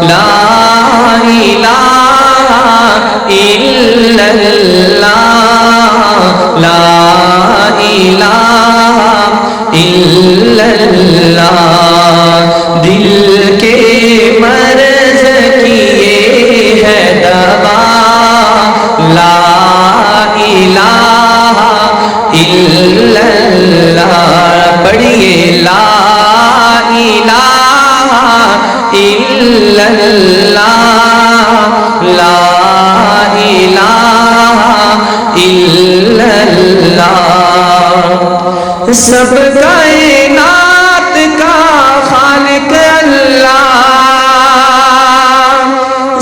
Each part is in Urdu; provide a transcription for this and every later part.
لا الہ الا اللہ لا الہ الا اللہ دل کے مرض کی یہ ہے دوا لا الہ الا اللہ پڑھیے لا الہ الا اللہ لا الہ الا اللہ سب کائنات کا خالق اللہ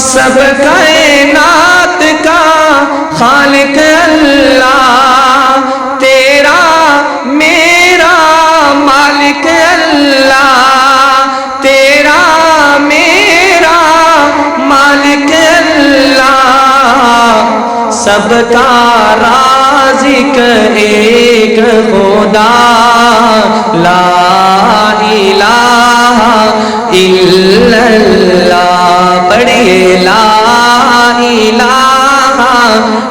سب کائنات کا خالق اللہ تیرا میرا مالک اللہ تیرا میرا مالک اللہ سب کا رازق ایک خدا لا الہ الا اللہ پڑھیے لا الہ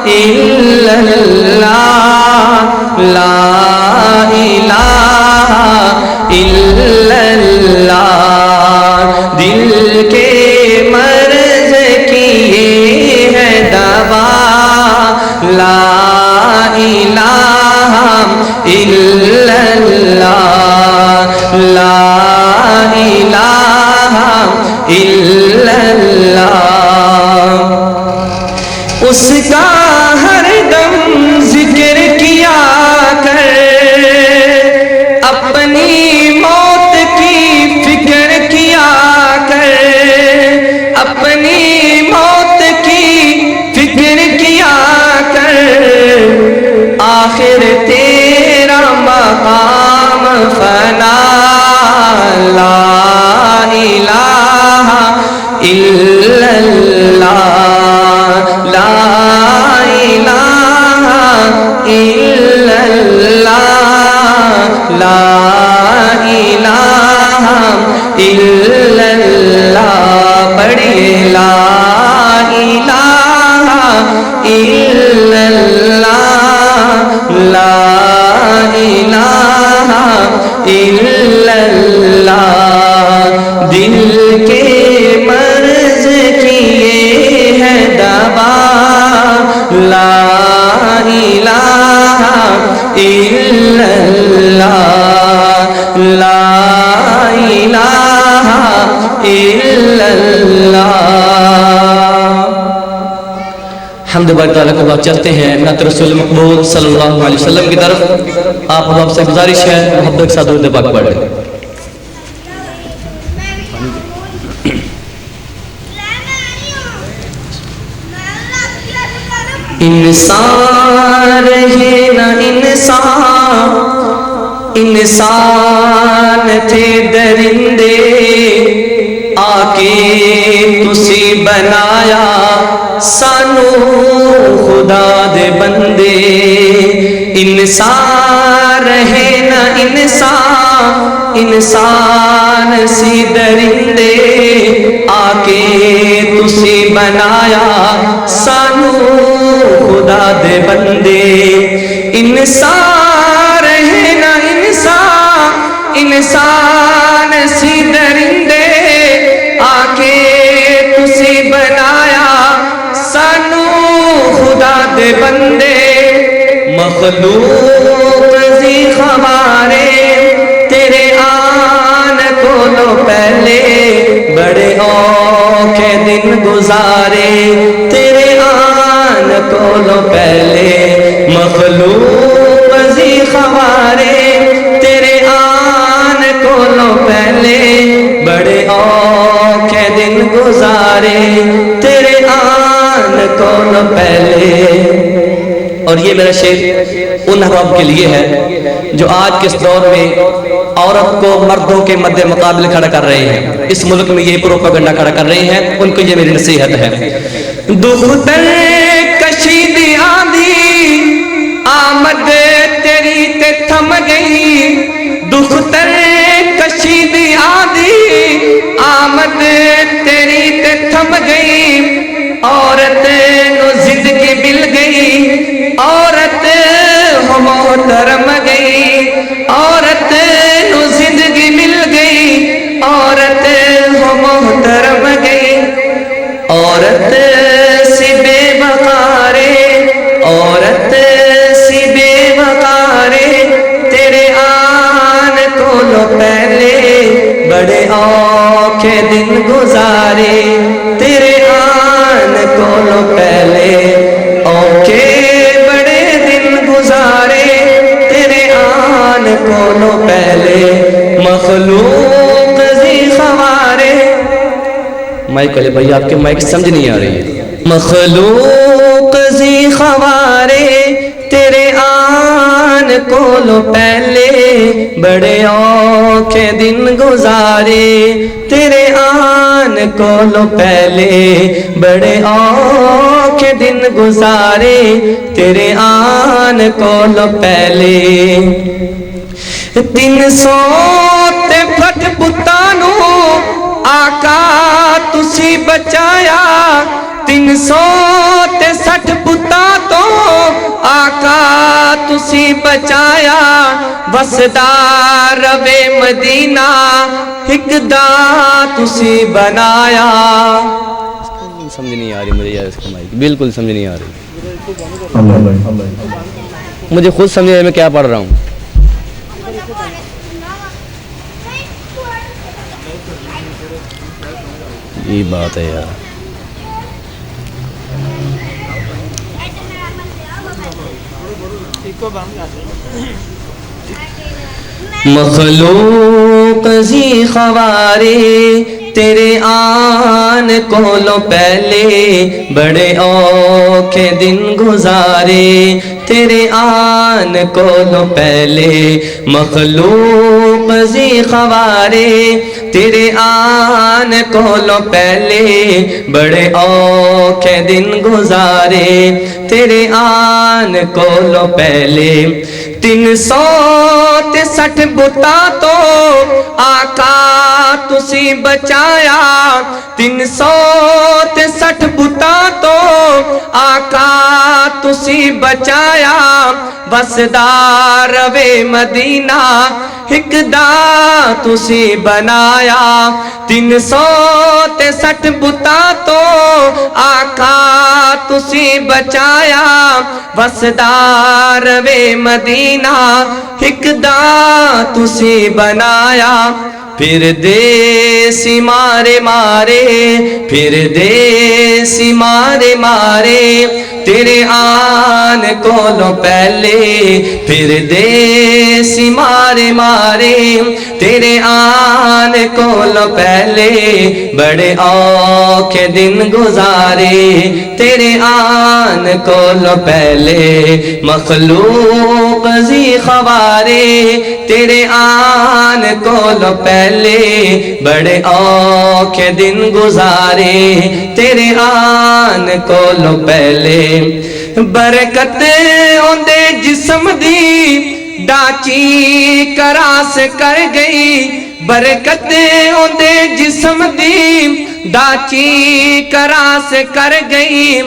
الا اللہ لا الہ الا اللہ دل کے مرض کی یہ ہے دوا لا الہ الا اللہ لا الہ الا اللہ اس کا ہر دم ذکر کیا کر اپنی موت کی فکر کیا کر اپنی موت کی فکر کیا کر آخر تیرا مقام فنا لا الہ الا اللہ لا الہ الا اللہ لا الہ الا اللہ پڑھیے لا الہ الا اللہ لا الہ الا اللہ دل کے مرض کی یہ ہے دوا لا الہ الا اللہ لا الہ الا اللہ حمد بار تعالیٰ کو بات چلتے ہیں نعت رسول مقبول صلی اللہ علیہ وسلم کی طرف آپ حباب سے گزارش ہے محبت کے ساتھ درود پاک پڑھ لیں انسان رہے نہ انسان انسان تھے درندے آکے تسی بنایا سانو خدا دے بندے انسان رہے نہ انسان انسان سی درندے آکے تسی بنایا سانو خدا دے بندے انسان رہے نہ انسان انسان سی درندے آکے تسی بنایا سانو خدا دے بندے مخلوق زی ہمارے تیرے آن کو لو پہلے بڑے اوکھے دن گزارے تیرے آن کو لو پہلے مخلوق زی ہمارے تیرے آن کو لو پہلے بڑے اوکھے دن گزارے تیرے آن کو لو پہلے اور یہ میرا شعر ان احباب کے لیے ہے جو آج کے اس دور میں عورت کو مردوں کے مد مقابل کھڑا کر رہے ہیں اس ملک میں یہ پروپیگنڈا کھڑا کر رہے ہیں ان کو یہ میری نصیحت ہے دختر کشیدی آندھی آمد تیری تے تھم گئی دختر کشیدی آندھی آمد تیری تے تھم گئی عورت نو زندگی مل گئی عورت ہو محترم گئی عورت نو زندگی مل گئی عورت ہو محترم گئی عورت سی بے وقارے عورت سی بے وقارے تیرے آن کو لو پہلے بڑے اوکھے دن گزارے تیرے آن کو لو پہلے اوکھے بڑے دن گزارے تیرے آن کو لو پہلے مخلوق زی خوارے مائک والے بھائی آپ کے مائک سمجھ نہیں آ رہی ہے مخلوق زی خوارے تیرے آن کو لو پہلے بڑے اوکھے دن گزارے تیرے آن کو لو پہلے بڑے اوکھے دن گزارے تیرے آن کو لو پہلے 300 تے پھٹ بتانو آقا تسی بچایا 300 تے 60 بتا تو آقا تسی بچایا وسدار روے مدینہ ایک دا تسی بنایا سمجھ نہیں آ رہی مجھے یار اس کا مائک بالکل سمجھ نہیں آ رہی مجھے خود سمجھ میں کیا پڑھ رہا ہوں یہ بات ہے یار مخلوق زی خوارے تیرے آن کو لو پہلے بڑے اوکھے دن گزارے تیرے آن کو لو پہلے مخلوق زی خوارے تیرے آن کو لو پہلے بڑے اوکھے دن گزارے تیرے آن کو لو پہلے 300 تے 60 بتا تو آقا تسی بچایا 300 تے 60 بتا تو آقا تسی بچایا وسدار روے مدینہ ایک دا تسی بنایا 300 تے 60 بتا تو آقا تسی بچایا وسدار روے مدینہ ایک دا تسی بنایا پھر دیسی مارے مارے پھر دیسی مارے مارے تیرے آن کو لو پہلے پھر دیسی مارے مارے تیرے آن کو لو پہلے بڑے اوکھے دن گزارے تیرے آن کو لو پہلے مخلوق زی خوارے تیرے آن کو لو پہلے بڑے اوکھے دن گزارے تیرے آن کو لو پہلے برکت اوندے جسم دی ڈاچی کراس کر گئی برکت اوندے جسم دی ڈاچی کراس کر گئی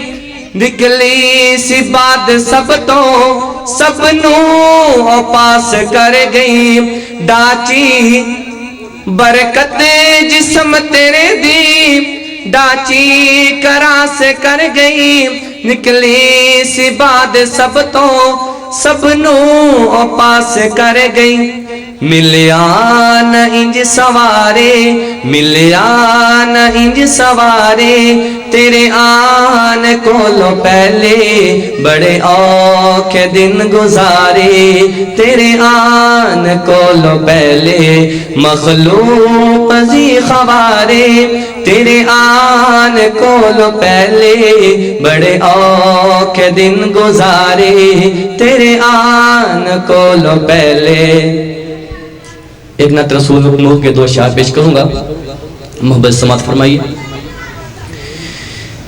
نکلی سی بات سب تو سب نو پاس کر گئی ڈاچی برکت جسم تیرے دی ڈاچی کراس کر گئی نکلی سی بات سب تو سب نو پاس کر گئی ملیان انج سوارے ملیان انج سوارے تیرے آن کو لو پہلے بڑے اوکھے دن گزارے تیرے آن کو لو پہلے مخلوق زی خوارے تیرے آن کو لو پہلے بڑے اوکھے دن گزارے تیرے آن کو لو پہلے ایک نعت رسول نوح کے 2 اشعار پیش کروں گا محبت سماعت فرمائیے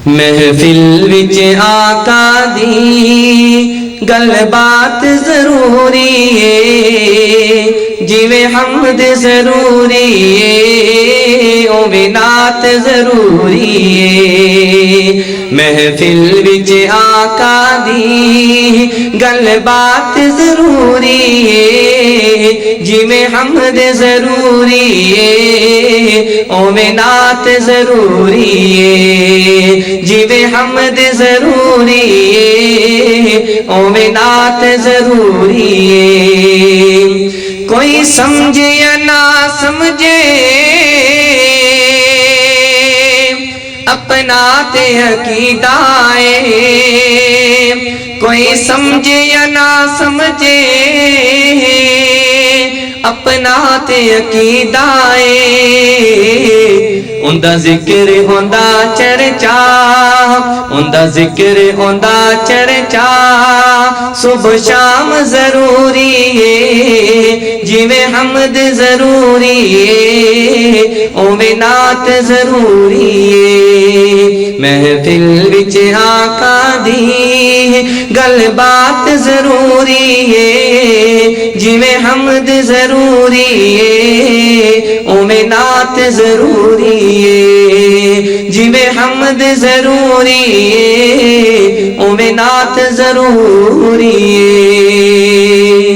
محفل وچ آقا دی گل بات ضروری ہے جویں حمد ضروری ہے اوویں نعت ضروری ہے محفل وچ آقا دی گل بات ضروری ہے جویں حمد ضروری ہے اوویں نعت ضروری ہے جویں حمد ضروری ہے اوویں نعت ضروری ہے کوئی سمجھے یا نہ سمجھے اپنا تے عقیدہ ہے کوئی سمجھے یا نہ سمجھے اپنا تے عقیدہ ہے اوندا ذکر ہوندا چرچا اوندا ذکر ہوندا چرچا صبح شام ضروری ہے جویں حمد ضروری ہے اوویں نعت ضروری ہے محفل وچ آقا دی گل بات ضروری ہے جویں حمد ضروری ہے اوویں نعت ضروری ہے جویں حمد ضروری ہے اوویں نعت ضروری ہے